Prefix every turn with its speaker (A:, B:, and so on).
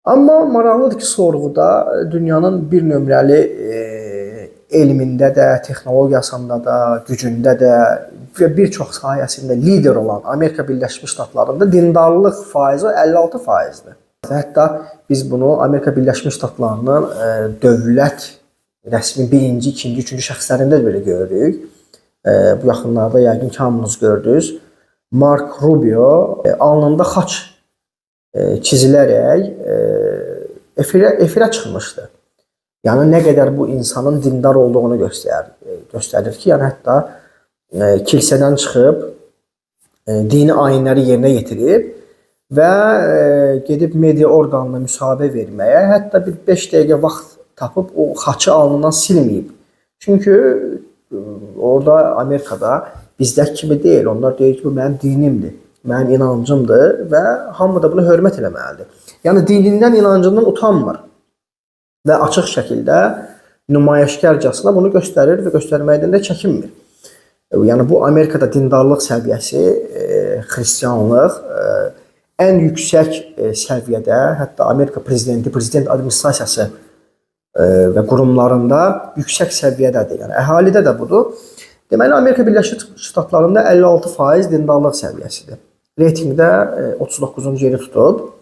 A: Amma maraqlıdır ki, sorğuda dünyanın bir nömrəli elmində də, texnologiyasında da, gücündə də və bir çox sahəsində lider olan Amerika Birləşmiş Ştatlarında dindarlıq faizi 56%-dir. Hətta biz bunu Amerika Birləşmiş Ştatlarının dövlət rəsmi birinci, ikinci, üçüncü şəxslərində də belə görürük. Bu yaxınlarda yəqin ki, hamınız gördünüz. Mark Rubio alnında xaç çizilərək efirə çıxmışdı. Yəni nə qədər bu insanın dindar olduğunu göstərir ki, yəni hətta kilsədən çıxıb dini ayinləri yerinə yetirir və gedib media orqanına müsahibə verməyə, hətta bir 5 dəqiqə vaxt tapıb o xaçı alnından silməyib. Çünki orada Amerikada bizdəki kimi deyil. Onlar deyir ki, bu mənim dinimdir, mənim inancımdır və hamı da buna hörmət eləməlidir. Yəni dinindən, inancından utanmır və açıq şəkildə nümayəşkarcasına bunu göstərir və göstərməkdən də çəkinmir. Yəni bu Amerikada dindarlıq səviyyəsi, xristianlıq ən yüksək səviyyədə, hətta Amerika prezidenti, prezident administrasiyası və qurumlarında yüksək səviyyədədir. Yəni əhalidə də budur. Deməli, Amerika Birləşmiş Ştatlarında 56% dindarlıq səviyyəsidir. Reytingdə 39-cu yeri tutub.